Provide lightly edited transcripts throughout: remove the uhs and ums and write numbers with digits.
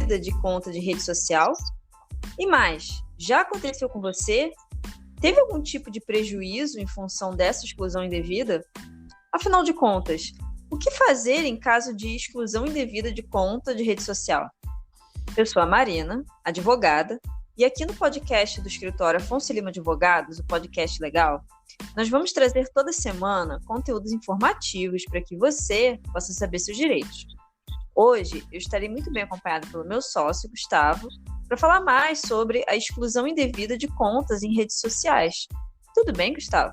indevida de conta de rede social? E mais, já aconteceu com você? Teve algum tipo de prejuízo em função dessa exclusão indevida? Afinal de contas, o que fazer em caso de exclusão indevida de conta de rede social? Eu sou a Marina, advogada, e aqui no podcast do escritório Afonso Lima Advogados, o podcast legal, nós vamos trazer toda semana conteúdos informativos para que você possa saber seus direitos. Hoje, eu estarei muito bem acompanhada pelo meu sócio, Gustavo, para falar mais sobre a exclusão indevida de contas em redes sociais. Tudo bem, Gustavo?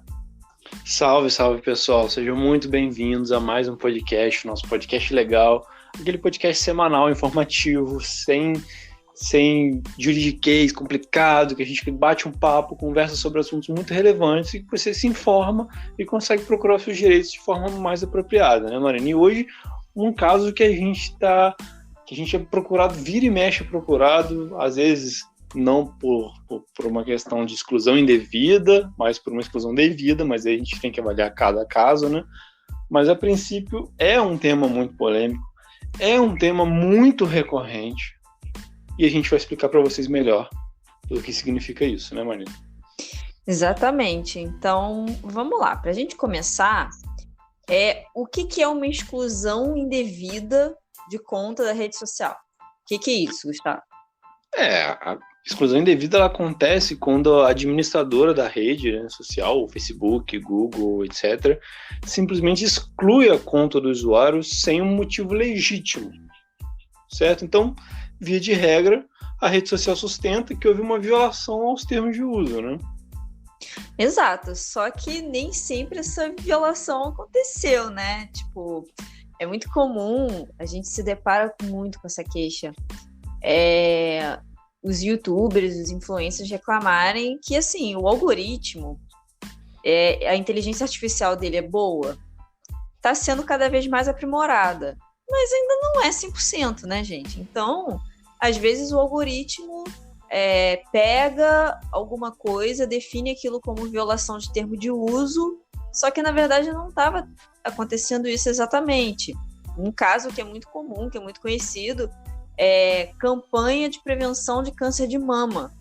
Salve, salve, pessoal. Sejam muito bem-vindos a mais um podcast, nosso podcast legal, aquele podcast semanal, informativo, sem juridiquês complicado, que a gente bate um papo, conversa sobre assuntos muito relevantes e que você se informa e consegue procurar seus direitos de forma mais apropriada, né, Marina? E hoje, um caso que a gente é procurado, vira e mexe procurado, às vezes não por uma questão de exclusão indevida, mas por uma exclusão devida, mas aí a gente tem que avaliar cada caso, né? Mas, a princípio, é um tema muito polêmico, é um tema muito recorrente, e a gente vai explicar para vocês melhor o que significa isso, né, Marina? Exatamente. Então, vamos lá. Para a gente começar, o que é uma exclusão indevida de conta da rede social? O que é isso, Gustavo? A exclusão indevida ela acontece quando a administradora da rede, né, social, o Facebook, Google, etc., simplesmente exclui a conta do usuário sem um motivo legítimo, certo? Então, via de regra, a rede social sustenta que houve uma violação aos termos de uso, né? Exato, só que nem sempre essa violação aconteceu, né? Tipo, é muito comum, a gente se depara muito com essa queixa. Os youtubers, os influencers reclamarem que, assim, o algoritmo, a inteligência artificial dele é boa, está sendo cada vez mais aprimorada, mas ainda não é 100%, né, gente? Então, às vezes o algoritmo pega alguma coisa, define aquilo como violação de termo de uso, só que, na verdade, não estava acontecendo isso exatamente. Um caso que é muito comum, que é muito conhecido, campanha de prevenção de câncer de mama.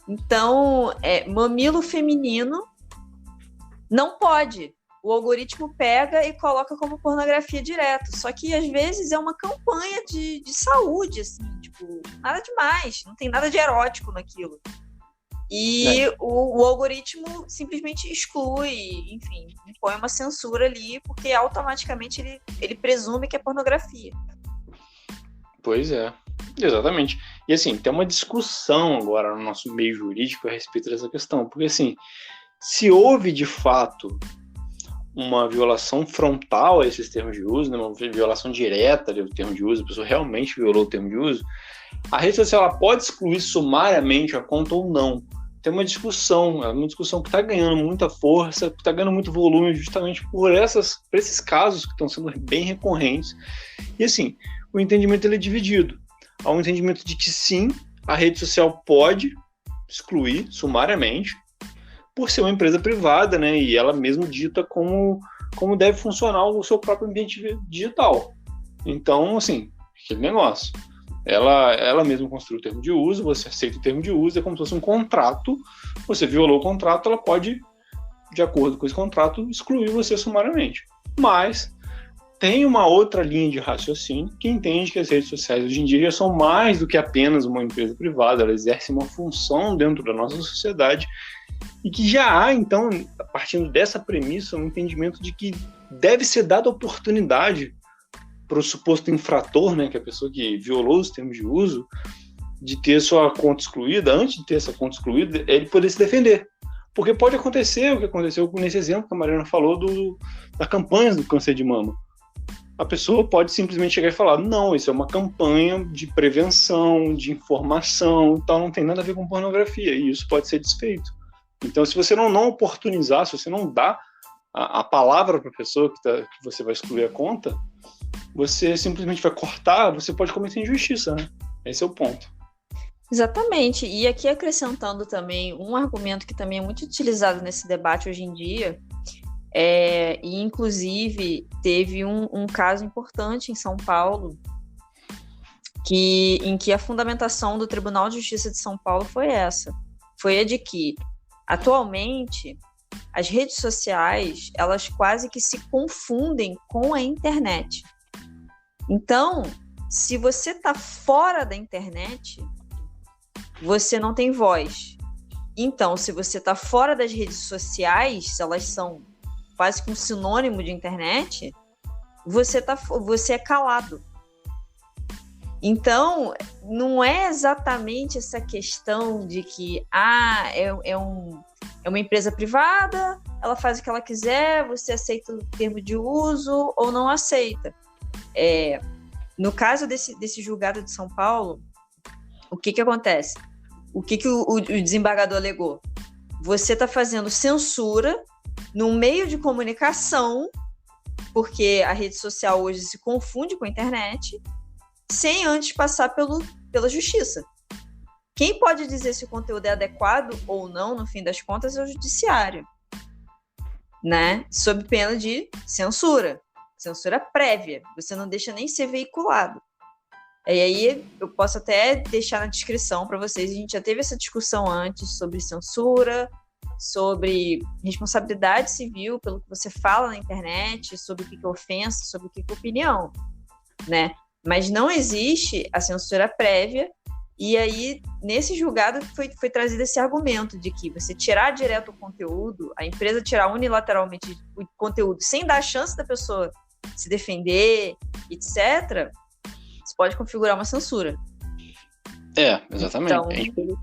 Então, mamilo feminino não pode. O algoritmo pega e coloca como pornografia direto. Só que, às vezes, é uma campanha de saúde, assim, tipo, nada demais, não tem nada de erótico naquilo. E o algoritmo simplesmente exclui, enfim, impõe uma censura ali, porque automaticamente ele presume que é pornografia. Pois é, exatamente. E assim, tem uma discussão agora no nosso meio jurídico a respeito dessa questão, porque assim, se houve de fato uma violação frontal a esses termos de uso, né, uma violação direta do termo de uso, a pessoa realmente violou o termo de uso, a rede social ela pode excluir sumariamente a conta ou não. Tem uma discussão que está ganhando muita força, que está ganhando muito volume justamente por esses casos que estão sendo bem recorrentes. E assim, o entendimento ele é dividido. Há um entendimento de que sim, a rede social pode excluir sumariamente, por ser uma empresa privada, né, e ela mesmo dita como deve funcionar o seu próprio ambiente digital. Então, assim, aquele negócio. Ela mesma construiu o termo de uso, você aceita o termo de uso, é como se fosse um contrato, você violou o contrato, ela pode, de acordo com esse contrato, excluir você sumariamente. Mas tem uma outra linha de raciocínio que entende que as redes sociais hoje em dia já são mais do que apenas uma empresa privada, ela exerce uma função dentro da nossa sociedade e que já há, então, partindo dessa premissa, um entendimento de que deve ser dada oportunidade para o suposto infrator, né, que é a pessoa que violou os termos de uso, de ter sua conta excluída, antes de ter essa conta excluída, ele poder se defender. Porque pode acontecer o que aconteceu nesse exemplo que a Mariana falou da campanha do câncer de mama. A pessoa pode simplesmente chegar e falar, não, isso é uma campanha de prevenção, de informação, então não tem nada a ver com pornografia, e isso pode ser desfeito. Então, se você não oportunizar, se você não dá a palavra para a pessoa que você vai excluir a conta, você simplesmente vai cortar, você pode cometer injustiça, né? Esse é o ponto. Exatamente. E aqui acrescentando também um argumento que também é muito utilizado nesse debate hoje em dia, e inclusive teve um caso importante em São Paulo, em que a fundamentação do Tribunal de Justiça de São Paulo foi essa. Foi a de que, atualmente, as redes sociais, elas quase que se confundem com a internet. Então, se você está fora da internet, você não tem voz. Então, se você está fora das redes sociais, elas são quase que um sinônimo de internet, você é calado. Então, não é exatamente essa questão de que é uma empresa privada, ela faz o que ela quiser, você aceita o termo de uso ou não aceita. No caso desse julgado de São Paulo, o que acontece? O que o desembargador alegou? Você está fazendo censura no meio de comunicação, porque a rede social hoje se confunde com a internet, sem antes passar pela justiça. Quem pode dizer se o conteúdo é adequado ou não, no fim das contas, é o judiciário, né? Sob pena de censura prévia. Você não deixa nem ser veiculado. E aí eu posso até deixar na descrição para vocês. A gente já teve essa discussão antes sobre censura, sobre responsabilidade civil pelo que você fala na internet, sobre o que é ofensa, sobre o que é opinião, né? Mas não existe a censura prévia. E aí, nesse julgado, foi trazido esse argumento de que você tirar direto o conteúdo, a empresa tirar unilateralmente o conteúdo sem dar a chance da pessoa se defender, etc., isso pode configurar uma censura. Exatamente. Então,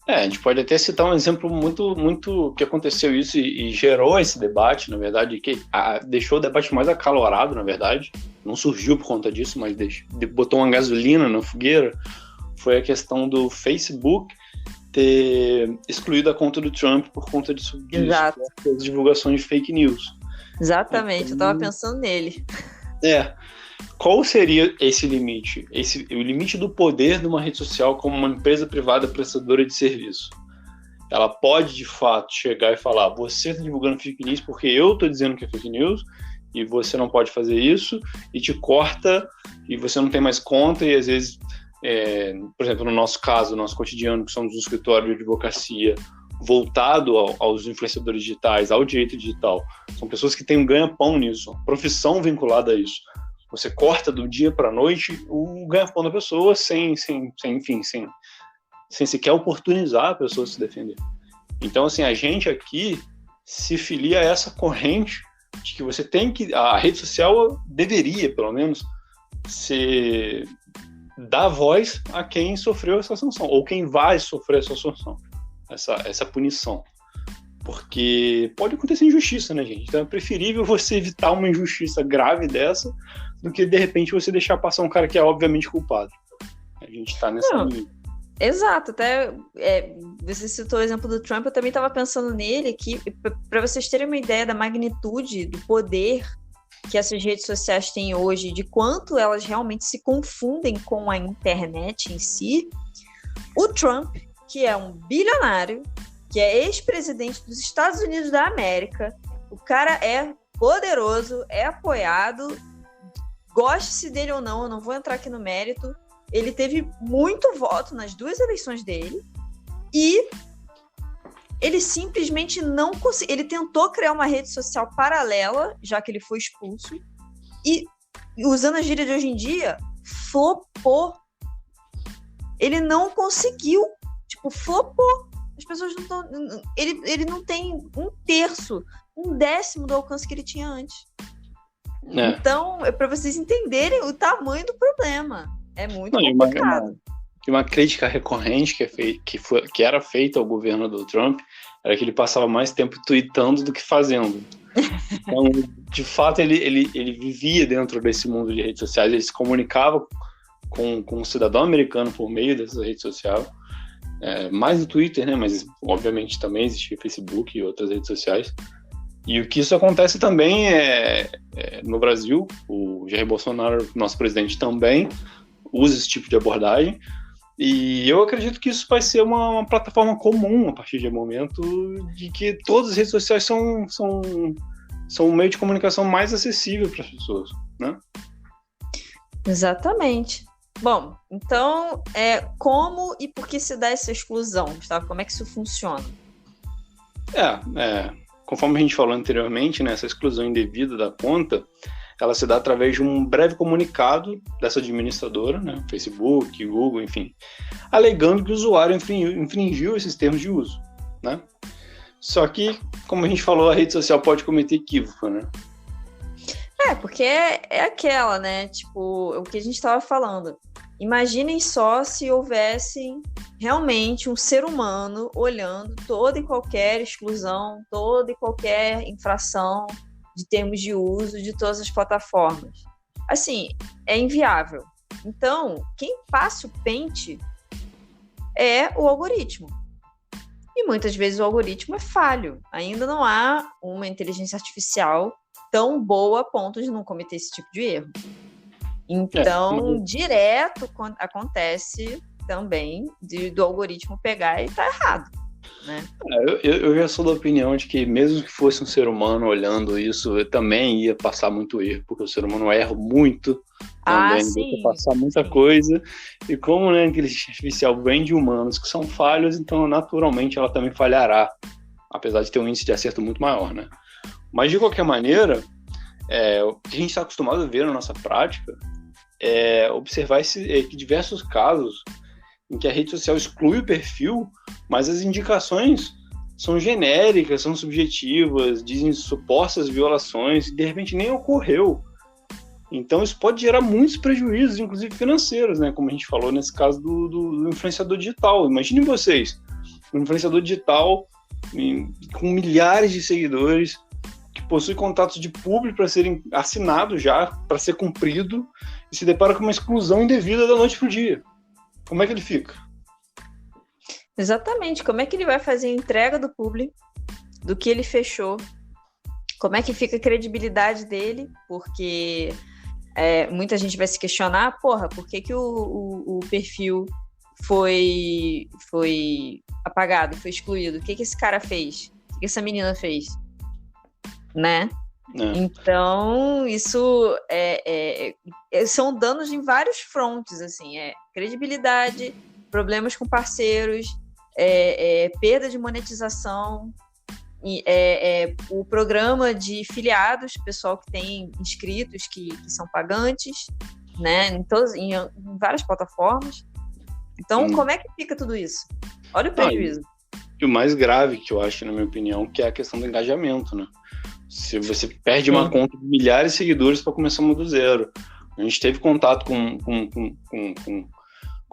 a gente pode até citar um exemplo muito que aconteceu isso e gerou esse debate, na verdade, que deixou o debate mais acalorado, na verdade. Não surgiu por conta disso, mas botou uma gasolina na fogueira. Foi a questão do Facebook ter excluído a conta do Trump por conta disso, das divulgações de fake news. Exatamente, então, eu estava pensando nele. Qual seria esse limite? O limite do poder de uma rede social como uma empresa privada prestadora de serviço. Ela pode, de fato, chegar e falar: você está divulgando fake news porque eu estou dizendo que é fake news e você não pode fazer isso, e te corta e você não tem mais conta, e às vezes, por exemplo, no nosso caso, no nosso cotidiano, que somos um escritório de advocacia voltado aos influenciadores digitais, ao direito digital, são pessoas que têm um ganha-pão nisso, profissão vinculada a isso. Você corta do dia para a noite o ganha-pão da pessoa sem sequer oportunizar a pessoa a se defender. Então, assim, a gente aqui se filia a essa corrente de que você tem que... A rede social deveria, pelo menos, dar voz a quem sofreu essa sanção, ou quem vai sofrer essa sanção, essa punição. Porque pode acontecer injustiça, né, gente? Então é preferível você evitar uma injustiça grave dessa do que, de repente, você deixar passar um cara que é obviamente culpado. A gente tá nessa linha. Exato, até você citou o exemplo do Trump, eu também estava pensando nele, que para vocês terem uma ideia da magnitude, do poder que essas redes sociais têm hoje, de quanto elas realmente se confundem com a internet em si, o Trump, que é um bilionário, que é ex-presidente dos Estados Unidos da América, o cara é poderoso, é apoiado, goste-se dele ou não, eu não vou entrar aqui no mérito, ele teve muito voto nas duas eleições dele e ele simplesmente não conseguiu. Ele tentou criar uma rede social paralela, já que ele foi expulso, e usando a gíria de hoje em dia, flopou. Ele não conseguiu, flopou. As pessoas não estão... Ele não tem 1/3, 1/10 do alcance que ele tinha antes. Então, é para vocês entenderem o tamanho do problema. É muito complicado. Uma crítica recorrente que era feita ao governo do Trump era que ele passava mais tempo tweetando do que fazendo. Então, de fato, ele vivia dentro desse mundo de redes sociais, ele se comunicava com o cidadão americano por meio dessa rede social, mais no Twitter, né? Mas obviamente também existia Facebook e outras redes sociais. E o que isso acontece também no Brasil, o Jair Bolsonaro, nosso presidente, também usa esse tipo de abordagem, e eu acredito que isso vai ser uma plataforma comum a partir de um momento de que todas as redes sociais são um meio de comunicação mais acessível para as pessoas, né? Exatamente. Bom, então, como e por que se dá essa exclusão, Gustavo? Como é que isso funciona? Conforme a gente falou anteriormente, né, essa exclusão indevida da conta, ela se dá através de um breve comunicado dessa administradora, né, Facebook, Google, enfim, alegando que o usuário infringiu esses termos de uso, né? Só que, como a gente falou, a rede social pode cometer equívoco, né? Porque é aquela, né? Tipo, o que a gente estava falando. Imaginem só se houvesse realmente um ser humano olhando toda e qualquer exclusão, toda e qualquer infração de termos de uso de todas as plataformas. Assim, é inviável. Então, quem passa o pente é o algoritmo. E muitas vezes o algoritmo é falho. Ainda não há uma inteligência artificial tão boa a ponto de não cometer esse tipo de erro. Então, direto acontece também do algoritmo pegar e tá errado, né? Eu já sou da opinião de que mesmo que fosse um ser humano olhando isso, eu também ia passar muito erro, porque o ser humano erra muito também, deixa passar muita coisa, e como, né, a inteligência artificial vem de humanos que são falhos, então naturalmente ela também falhará, apesar de ter um índice de acerto muito maior, né? Mas de qualquer maneira, o que a gente está acostumado a ver na nossa prática é observar que diversos casos em que a rede social exclui o perfil, mas as indicações são genéricas, são subjetivas, dizem supostas violações, e de repente nem ocorreu. Então isso pode gerar muitos prejuízos, inclusive financeiros, né? Como a gente falou nesse caso do influenciador digital. Imaginem vocês, um influenciador digital com milhares de seguidores, que possui contatos de público para serem assinados já, para ser cumprido, e se depara com uma exclusão indevida da noite para o dia. Como é que ele fica? Exatamente. Como é que ele vai fazer a entrega do público, do que ele fechou? Como é que fica a credibilidade dele? Porque muita gente vai se questionar, por que o perfil foi apagado, foi excluído? O que esse cara fez? O que essa menina fez? Né? Então, isso são danos em vários frontes, assim, credibilidade, problemas com parceiros, perda de monetização, o programa de filiados, pessoal que tem inscritos que são pagantes, né, em várias plataformas. Então, como é que fica tudo isso? Olha o prejuízo. E o mais grave que eu acho, na minha opinião, que é a questão do engajamento, né? Se você perde uma conta de milhares de seguidores para começar do zero. A gente teve contato com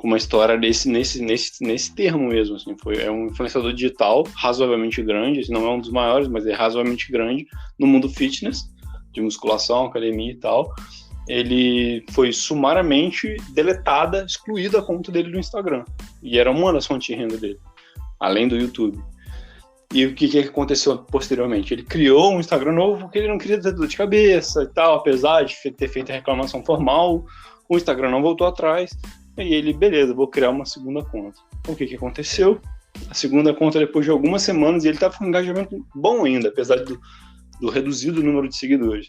uma história nesse termo mesmo. Assim, é um influenciador digital razoavelmente grande, assim, não é um dos maiores, mas é razoavelmente grande no mundo fitness, de musculação, academia e tal. Ele foi sumariamente excluída a conta dele do Instagram. E era uma das fontes de renda dele, além do YouTube. E o que aconteceu posteriormente? Ele criou um Instagram novo porque ele não queria ter dor de cabeça e tal, apesar de ter feito a reclamação formal, o Instagram não voltou atrás, e ele, beleza, vou criar uma segunda conta. O que aconteceu? A segunda conta, depois de algumas semanas, e ele estava com um engajamento bom ainda, apesar do reduzido número de seguidores.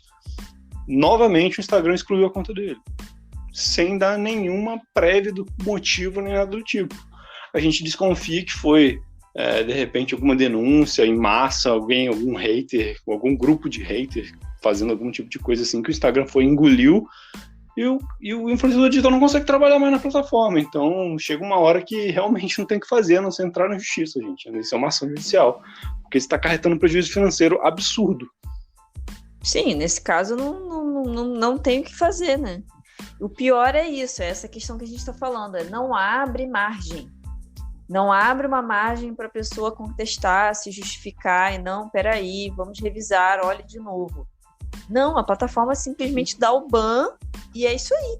Novamente, o Instagram excluiu a conta dele, sem dar nenhuma prévia do motivo nem nada do tipo. A gente desconfia que foi de repente alguma denúncia em massa, algum hater, algum grupo de haters fazendo algum tipo de coisa assim, que o Instagram engoliu e o influenciador digital não consegue trabalhar mais na plataforma. Então chega uma hora que realmente não tem o que fazer, a não ser entrar na justiça, gente. Isso é uma ação judicial, porque isso está acarretando um prejuízo financeiro absurdo. Sim, nesse caso não tem o que fazer, né? O pior é isso, é essa questão que a gente está falando, não abre margem. Não abre uma margem para a pessoa contestar, se justificar e não, peraí, vamos revisar, olhe de novo. Não, a plataforma simplesmente dá o ban e é isso aí.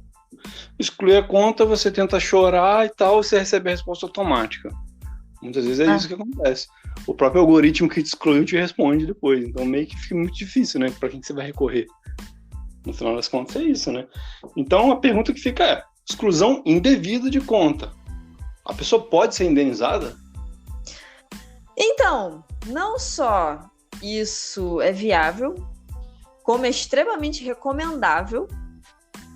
Exclui a conta, você tenta chorar e tal, você recebe a resposta automática. Muitas vezes é isso que acontece. O próprio algoritmo que te excluiu te responde depois. Então meio que fica muito difícil, né? Para quem você vai recorrer. No final das contas é isso, né? Então a pergunta que fica é: exclusão indevida de conta. A pessoa pode ser indenizada? Então, não só isso é viável, como é extremamente recomendável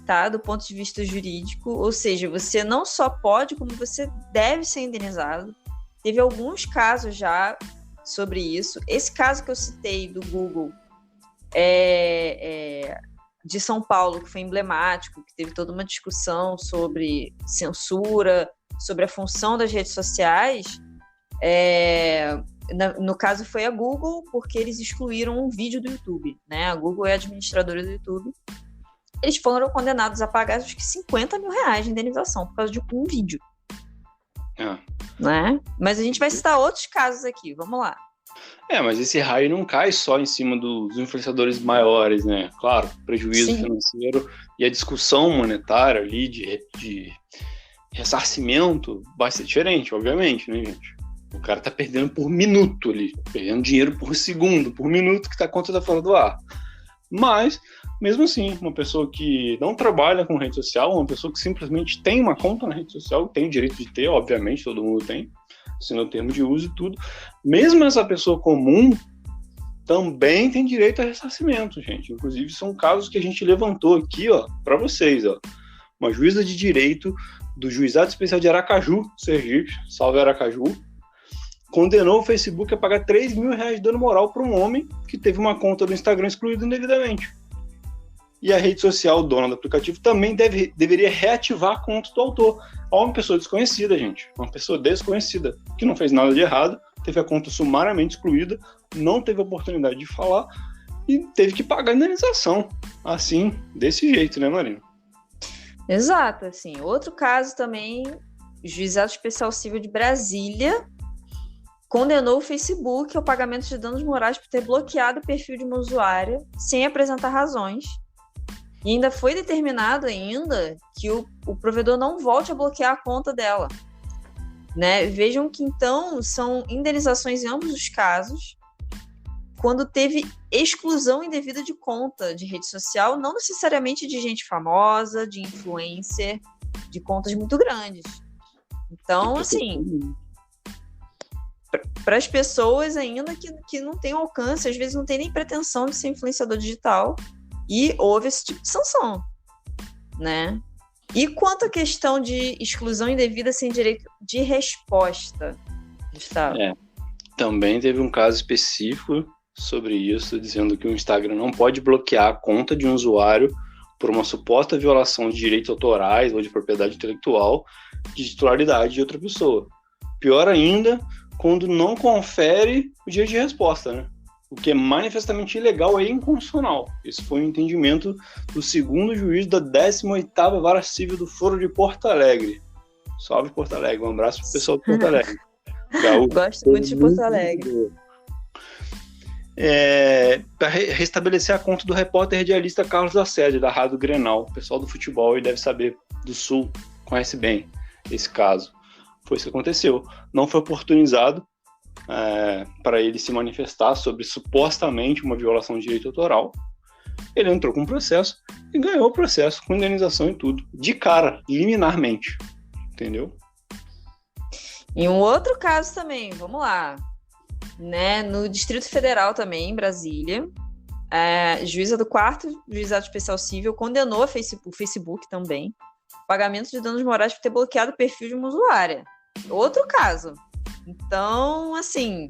tá? Do ponto de vista jurídico, ou seja, você não só pode, como você deve ser indenizado. Teve alguns casos já sobre isso. Esse caso que eu citei do Google de São Paulo, que foi emblemático, que teve toda uma discussão sobre censura, sobre a função das redes sociais. No caso foi a Google, porque eles excluíram um vídeo do YouTube, né? A Google é administradora do YouTube. Eles foram condenados a pagar acho que R$50 mil de indenização por causa de um vídeo. Né? Mas a gente vai citar outros casos aqui, vamos lá. Mas esse raio não cai só em cima dos influenciadores maiores, né? Claro, prejuízo financeiro e a discussão monetária ali de ressarcimento vai ser diferente, obviamente, né, gente? O cara tá perdendo por minuto ali, perdendo dinheiro por segundo, por minuto que a conta tá fora do ar. Mas, mesmo assim, uma pessoa que não trabalha com rede social, uma pessoa que simplesmente tem uma conta na rede social, tem o direito de ter, obviamente, todo mundo tem, assina o termo de uso e tudo, mesmo essa pessoa comum também tem direito a ressarcimento, gente. Inclusive, são casos que a gente levantou aqui, ó, para vocês, ó. Uma juíza de direito do Juizado Especial de Aracaju, Sergipe, salve Aracaju, condenou o Facebook a pagar R$3 mil de dano moral para um homem que teve uma conta do Instagram excluída indevidamente. E a rede social, dona do aplicativo, também deveria reativar a conta do autor. Uma pessoa desconhecida, gente. Uma pessoa desconhecida, que não fez nada de errado, teve a conta sumariamente excluída, não teve a oportunidade de falar e teve que pagar a indenização. Assim, desse jeito, né, Marina? Exato, assim. Outro caso também, o Juizado Especial Civil de Brasília condenou o Facebook ao pagamento de danos morais por ter bloqueado o perfil de uma usuária sem apresentar razões. E ainda foi determinado que o provedor não volte a bloquear a conta dela. Né? Vejam que, então, são indenizações em ambos os casos, quando teve exclusão indevida de conta de rede social, não necessariamente de gente famosa, de influencer, de contas muito grandes. Então, assim, para as pessoas ainda que não têm alcance, às vezes não tem nem pretensão de ser influenciador digital, e houve esse tipo de sanção, né? E quanto à questão de exclusão indevida sem direito de resposta, Gustavo? Também teve um caso específico sobre isso, dizendo que o Instagram não pode bloquear a conta de um usuário por uma suposta violação de direitos autorais ou de propriedade intelectual de titularidade de outra pessoa. Pior ainda, quando não confere o direito de resposta, né? O que é manifestamente ilegal e inconstitucional. Esse foi o entendimento do segundo juiz da 18ª Vara Civil do Foro de Porto Alegre. Salve Porto Alegre, um abraço pro pessoal de Porto Alegre. Gosto muito de Porto Alegre. Para restabelecer a conta do repórter radialista Carlos Lacerda, da Rádio Grenal. O pessoal do futebol e deve saber do Sul, conhece bem esse caso. Foi isso que aconteceu. Não foi oportunizado para ele se manifestar sobre supostamente uma violação de direito autoral. Ele entrou com um processo e ganhou o processo com indenização e tudo, de cara, liminarmente, entendeu? E um outro caso também, vamos lá, né? No Distrito Federal também, em Brasília, juíza do 4º Juizado Especial Civil condenou o Facebook também, pagamento de danos morais por ter bloqueado o perfil de uma usuária. Outro caso. Então, assim,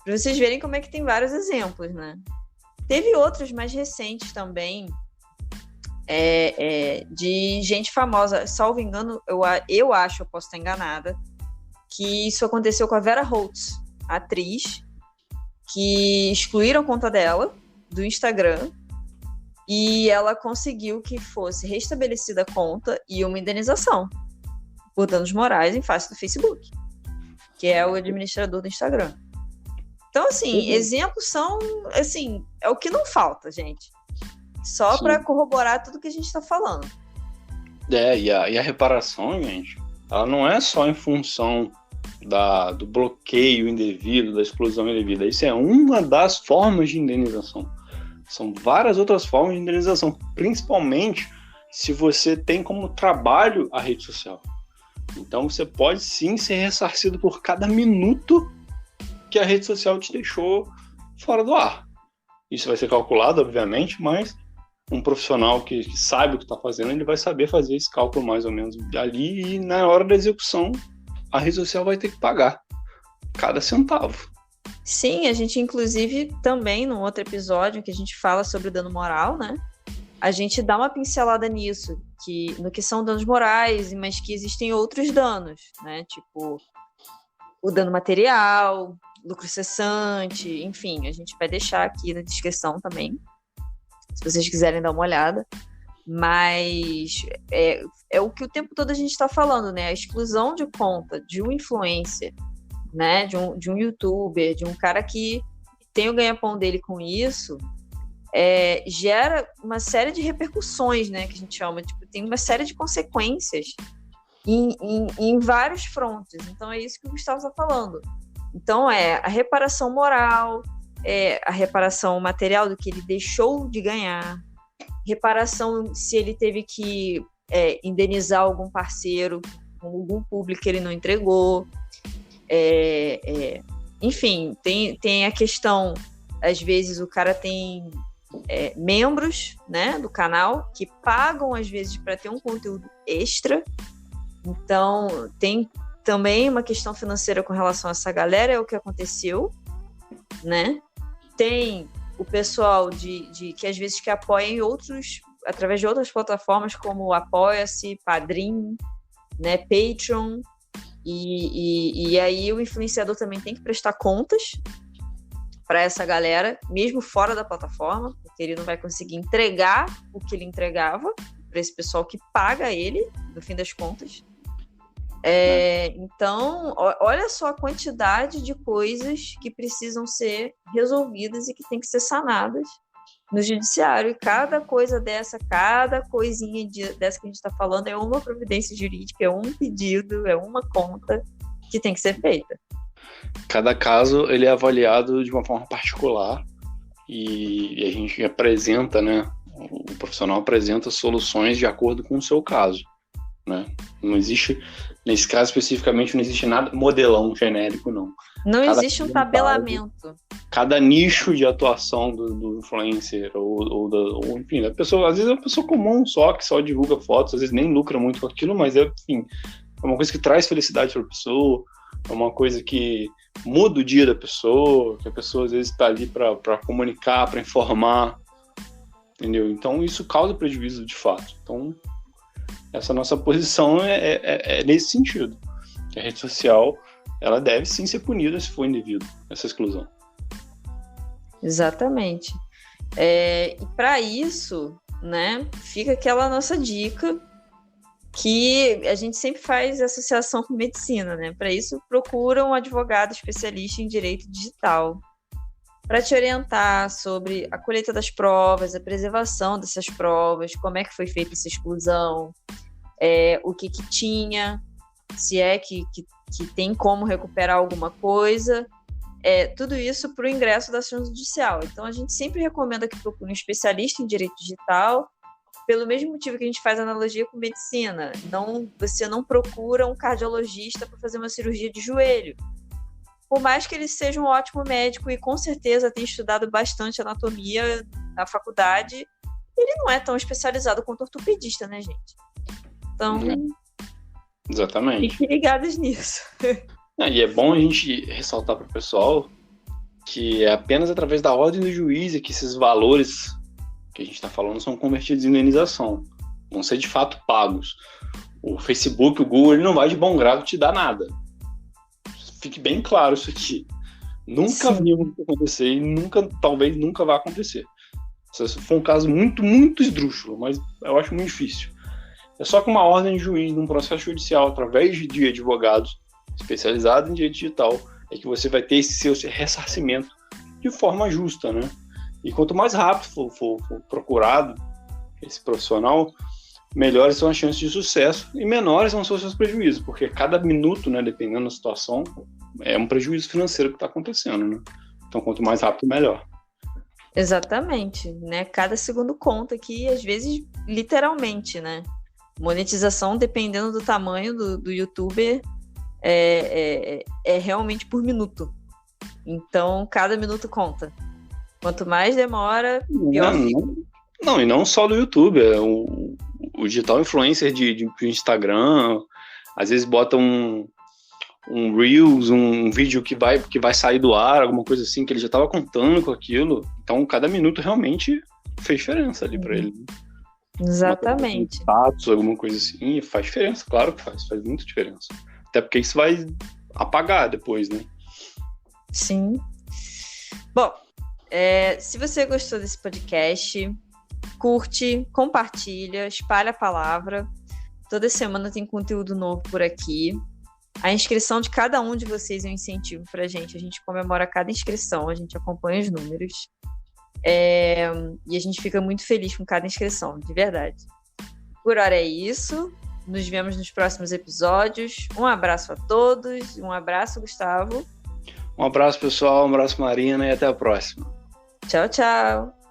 para vocês verem como é que tem vários exemplos, né? Teve outros mais recentes também, de gente famosa, salvo engano, eu acho, eu posso estar enganada, que isso aconteceu com a Vera Holtz, a atriz, que excluíram a conta dela do Instagram e ela conseguiu que fosse restabelecida a conta e uma indenização por danos morais em face do Facebook, que é o administrador do Instagram. Então, assim, exemplos são, assim, é o que não falta, gente. Só para corroborar tudo que a gente está falando. E a reparação, gente, ela não é só em função do bloqueio indevido, da exclusão indevida. Isso é uma das formas de indenização. São várias outras formas de indenização, principalmente se você tem como trabalho a rede social. Então você pode sim ser ressarcido por cada minuto que a rede social te deixou fora do ar. Isso vai ser calculado, obviamente, mas um profissional que sabe o que está fazendo, ele vai saber fazer esse cálculo mais ou menos ali, e na hora da execução, a rede social vai ter que pagar cada centavo. Sim, a gente, inclusive, também, num outro episódio que a gente fala sobre o dano moral, né? A gente dá uma pincelada nisso, no que são danos morais, mas que existem outros danos, né? Tipo, o dano material, lucro cessante, enfim, a gente vai deixar aqui na descrição também, se vocês quiserem dar uma olhada. Mas é o que o tempo todo a gente está falando, né? A exclusão de conta de um influencer, né? De um youtuber, de um cara que tem o ganha-pão dele com isso, gera uma série de repercussões, né? Que a gente chama, tipo, tem uma série de consequências em vários frontes. Então é isso que o Gustavo está falando. Então a reparação moral, a reparação material do que ele deixou de ganhar, reparação se ele teve que indenizar algum parceiro com algum público que ele não entregou. Enfim, tem a questão, às vezes o cara tem membros, né, do canal que pagam às vezes para ter um conteúdo extra. Então tem também uma questão financeira com relação a essa galera, é o que aconteceu, né? Tem o pessoal que às vezes que apoia em outros, através de outras plataformas como o Apoia-se, Padrim, né, Patreon, e aí o influenciador também tem que prestar contas para essa galera, mesmo fora da plataforma, porque ele não vai conseguir entregar o que ele entregava para esse pessoal que paga ele, no fim das contas. Então, olha só a quantidade de coisas que precisam ser resolvidas e que tem que ser sanadas no judiciário. E cada coisa dessa, cada coisinha dessa que a gente está falando é uma providência jurídica, é um pedido, é uma conta que tem que ser feita. Cada caso ele é avaliado de uma forma particular e a gente apresenta, né? O profissional apresenta soluções de acordo com o seu caso, né? Não existe, nesse caso especificamente, não existe nada modelão genérico, não. Não existe um tabelamento. Cada nicho de atuação do influencer ou enfim, da pessoa, às vezes é uma pessoa comum só, que só divulga fotos, às vezes nem lucra muito com aquilo, mas enfim, é uma coisa que traz felicidade para a pessoa, é uma coisa que muda o dia da pessoa, que a pessoa às vezes está ali para comunicar, para informar, entendeu? Então isso causa prejuízo de fato. Então essa nossa posição é nesse sentido. A rede social, ela deve sim ser punida se for indevido, essa exclusão. Exatamente. E para isso, né, fica aquela nossa dica que a gente sempre faz associação com medicina, né? Para isso, procura um advogado especialista em direito digital para te orientar sobre a colheita das provas, a preservação dessas provas, como é que foi feita essa exclusão, o que tinha, se é que tem como recuperar alguma coisa, tudo isso para o ingresso da ação judicial. Então, a gente sempre recomenda que procure um especialista em direito digital, pelo mesmo motivo que a gente faz analogia com medicina. Você não procura um cardiologista para fazer uma cirurgia de joelho. Por mais que ele seja um ótimo médico e com certeza tenha estudado bastante anatomia na faculdade, ele não é tão especializado quanto ortopedista, né, gente? Então, exatamente. Fiquem ligados nisso. E é bom a gente ressaltar para o pessoal que é apenas através da ordem do juiz que esses valores que a gente está falando são convertidos em indenização, vão ser de fato pagos. O Facebook, o Google, ele não vai de bom grado te dar nada. Fique bem claro isso aqui. Nunca vimos isso acontecer e talvez nunca vai acontecer. Isso foi um caso muito, muito esdrúxulo, mas eu acho muito difícil. É só com uma ordem de juiz, num processo judicial, através de advogados especializados em direito digital, é que você vai ter esse seu ressarcimento de forma justa, né? E quanto mais rápido for procurado esse profissional, melhores são as chances de sucesso e menores são os seus prejuízos, porque cada minuto, né, dependendo da situação, é um prejuízo financeiro que está acontecendo, né? Então, quanto mais rápido, melhor. Exatamente, né? Cada segundo conta aqui, às vezes, literalmente, né? Monetização, dependendo do tamanho do YouTuber, é realmente por minuto. Então, cada minuto conta. Quanto mais demora, pior fica. Não, e não só do YouTube, o digital influencer de Instagram, às vezes bota um Reels, um vídeo que vai sair do ar, alguma coisa assim, que ele já estava contando com aquilo. Então, cada minuto realmente fez diferença ali para ele. Exatamente. Status, alguma coisa assim, faz diferença, claro que faz muita diferença. Até porque isso vai apagar depois, né? Sim. Bom, se você gostou desse podcast, curte, compartilha, espalha a palavra. Toda semana tem conteúdo novo por aqui. A inscrição de cada um de vocês é um incentivo pra gente. A gente comemora cada inscrição, a gente acompanha os números. E a gente fica muito feliz com cada inscrição, de verdade. Por hora é isso. Nos vemos nos próximos episódios. Um abraço a todos. Um abraço, Gustavo. Um abraço, pessoal. Um abraço, Marina. E até a próxima. Tchau, tchau.